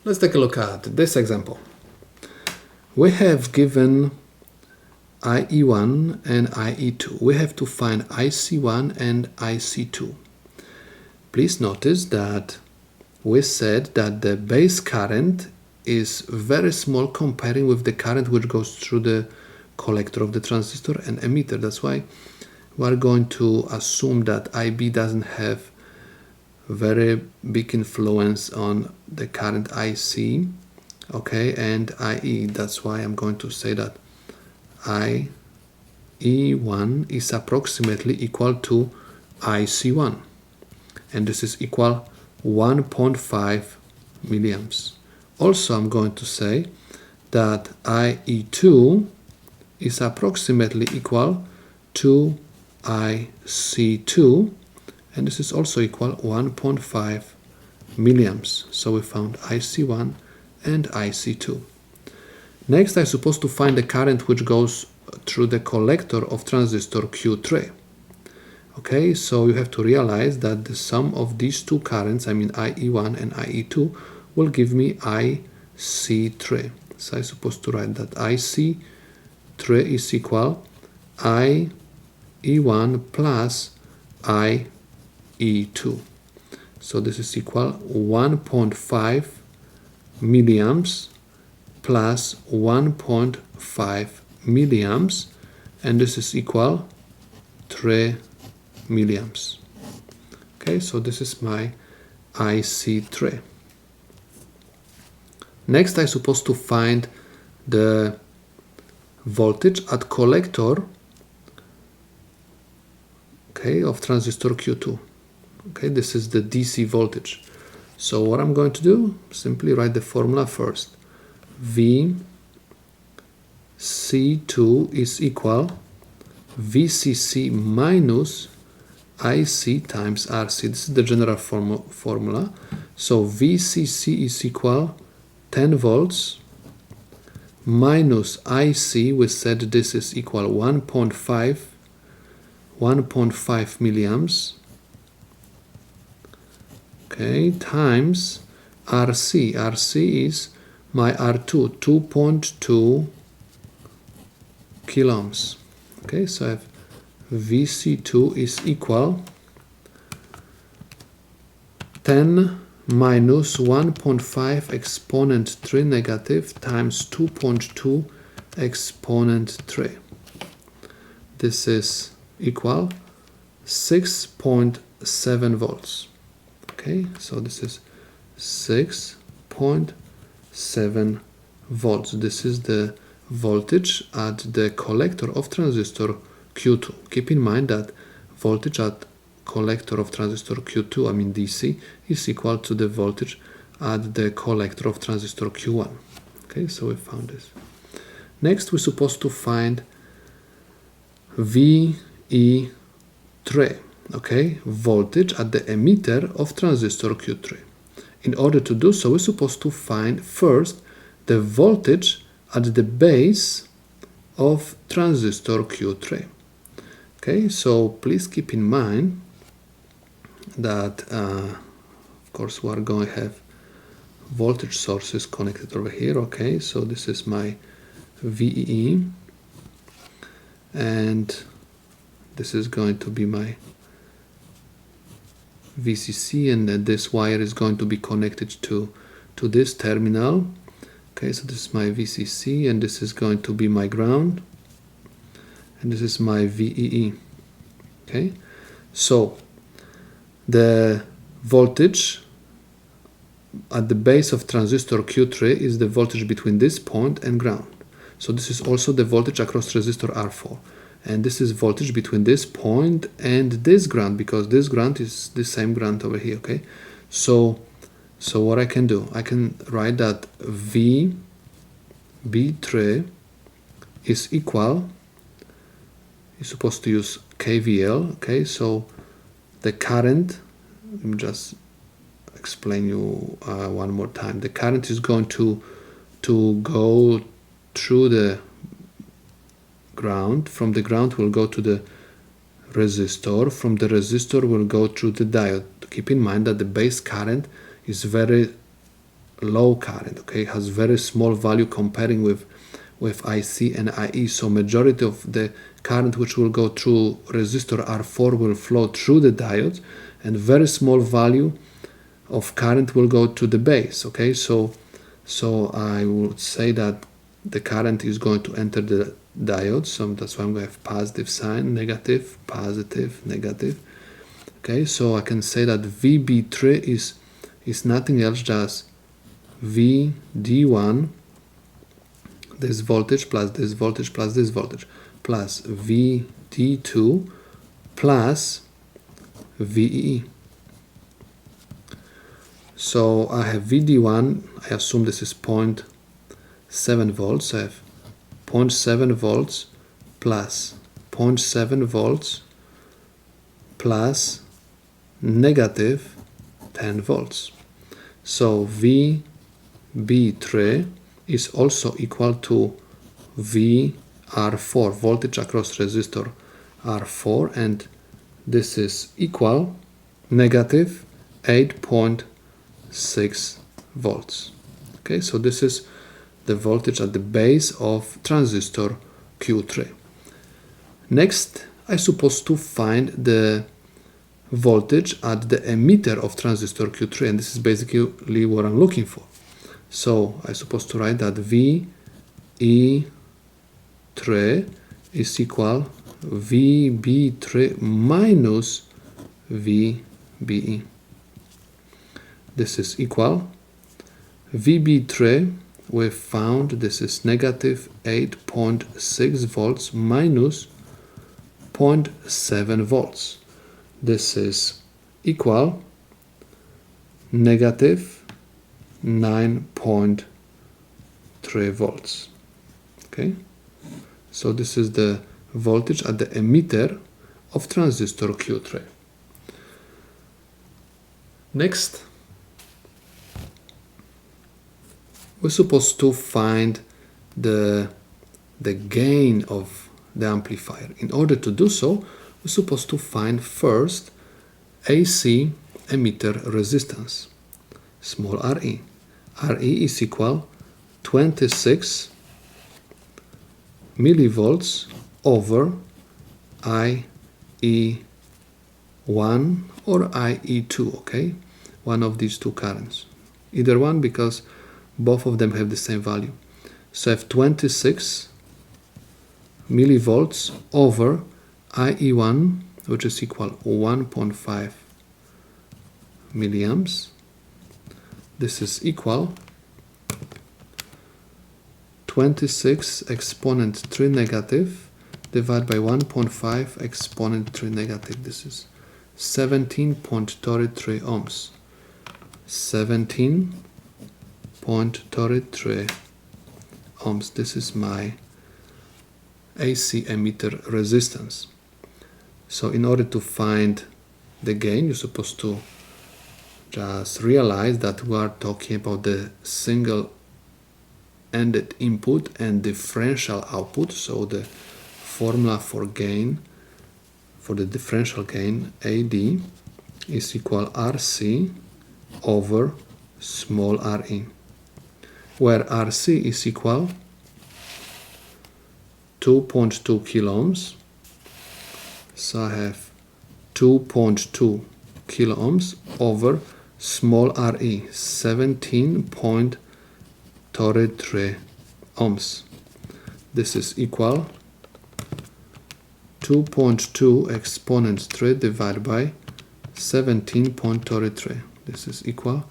Let's take a look at this example. We have given IE1 and IE2. We have to find IC1 and IC2. Please notice that we said that the base current is very small comparing with the current which goes through the collector of the transistor and emitter. That's why we are going to assume that IB doesn't have very big influence on the current IC, okay, and IE. That's why I'm going to say that IE1 is approximately equal to IC1, and this is equal 1.5 milliamps. Also, I'm going to say that IE2 is approximately equal to IC2, and this is also equal 1.5 milliamps. So we found IC1 and IC2. Next, I'm supposed to find the current which goes through the collector of transistor Q3. Okay, so you have to realize that the sum of these two currents, I mean IE1 and IE2, will give me IC3. So I'm supposed to write that IC3 is equal IE1 plus IE2. So this is equal 1.5 milliamps plus 1.5 milliamps, and this is equal 3 milliamps. Okay, so this is my IC3. Next, I'm supposed to find the voltage at collector, okay, of transistor Q2. Okay, this is the DC voltage. So what I'm going to do, simply write the formula first. VC2 is equal VCC minus IC times RC. This is the general formula. So VCC is equal 10 volts minus IC, we said this is equal 1.5 milliamps, okay, times RC. RC is my R2, 2.2 kilo ohms. Okay, so I have VC2 is equal 10 minus 1.5 exponent 3 negative times 2.2 exponent 3. This is equal 6.7 volts. Okay, so this is 6.7 volts. This is the voltage at the collector of transistor Q2. Keep in mind that voltage at collector of transistor Q2, I mean DC, is equal to the voltage at the collector of transistor Q1. Okay, so we found this. Next, we're supposed to find VE3, okay, voltage at the emitter of transistor Q3. In order to do so, we're supposed to find first the voltage at the base of transistor Q3. Okay, so please keep in mind that of course we are going to have voltage sources connected over here. Okay, so this is my VEE, and this is going to be my VCC, and then this wire is going to be connected to this terminal. Okay, so this is my VCC, and this is going to be my ground, and this is my VEE. Okay, so the voltage at the base of transistor Q3 is the voltage between this point and ground. So this is also the voltage across resistor R4, and this is voltage between this point and this ground, because this ground is the same ground over here. Okay, so what I can do, I can write that VB3 is equal, you're supposed to use KVL. Okay, so the current, let me just explain you one more time. The current is going to go through the ground. From the ground will go to the resistor. From the resistor will go through the diode. Keep in mind that the base current is very low current, okay, has very small value comparing with IC and IE. So majority of the current which will go through resistor R4 will flow through the diodes, and very small value of current will go to the base. Okay, so I would say that the current is going to enter the diode, so that's why I'm going to have positive sign, negative, positive, negative. Okay, so I can say that VB3 is nothing else just VD1, this voltage plus this voltage plus this voltage, plus VD2 plus VE. So I have VD1, I assume this is 0.7 volts, so I have 0.7 volts plus 0.7 volts plus negative 10 volts. So VB3 is also equal to VR4, voltage across resistor R4, and this is equal negative 8.6 volts. Okay, so this is the voltage at the base of transistor Q3. Next, I'm supposed to find the voltage at the emitter of transistor Q3, and this is basically what I'm looking for. So I'm supposed to write that VE3 is equal VB3 minus VBE. This is equal VB3, we found this is negative 8.6 volts minus 0.7 volts. This is equal negative 9.3 volts. Okay, so this is the voltage at the emitter of transistor Q3. Next, we're supposed to find the gain of the amplifier. In order to do so, we're supposed to find first AC emitter resistance, small re. Re is equal 26 millivolts over IE1 or IE2, okay? One of these two currents. Either one, because both of them have the same value. So I have 26 millivolts over IE1, which is equal 1.5 milliamps. This is equal 26 exponent 3 negative divided by 1.5 exponent 3 negative. This is 17.33 ohms. 17.33 ohms. This is my AC emitter resistance. So in order to find the gain, you're supposed to just realize that we are talking about the single-ended input and differential output. So the formula for gain, for the differential gain, AD is equal RC over small re, where RC is equal 2.2 kilo ohms. So I have 2.2 kilo ohms over small re, 17.33 ohms. This is equal 2.2 exponent 3 divided by 17.33. This is equal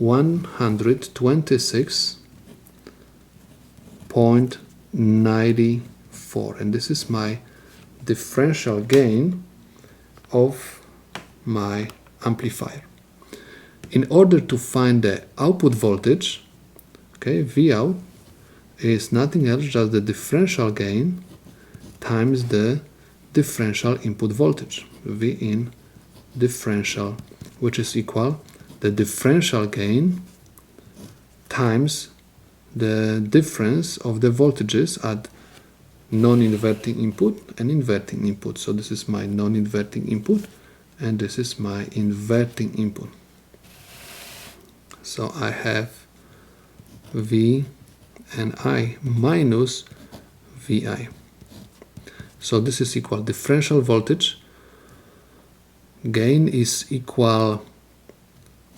126.94, and this is my differential gain of my amplifier. In order to find the output voltage, okay, VOUT is nothing else just the differential gain times the differential input voltage, V in differential, which is equal the differential gain times the difference of the voltages at non-inverting input and inverting input. So this is my non-inverting input and this is my inverting input. So I have V and I minus VI. So this is equal differential voltage. Gain is equal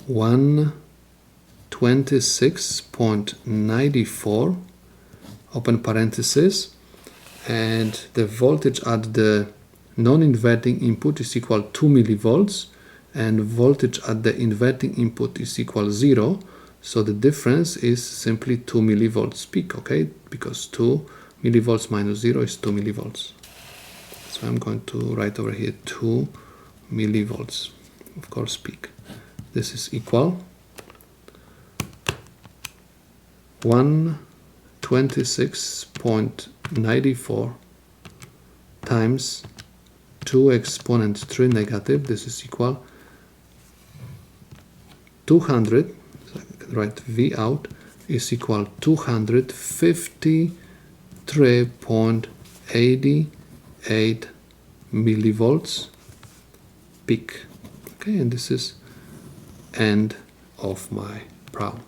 126.94, open parenthesis, and the voltage at the non-inverting input is equal 2 millivolts, and voltage at the inverting input is equal 0. So the difference is simply 2 millivolts peak, okay? Because 2 millivolts minus 0 is 2 millivolts. So I'm going to write over here 2 millivolts, of course, peak. This is equal 126.94 times 2 exponent 3 negative. This is equal 200. So I can write VOUT is equal 253.88 millivolts peak. Okay, and this is end of my problem.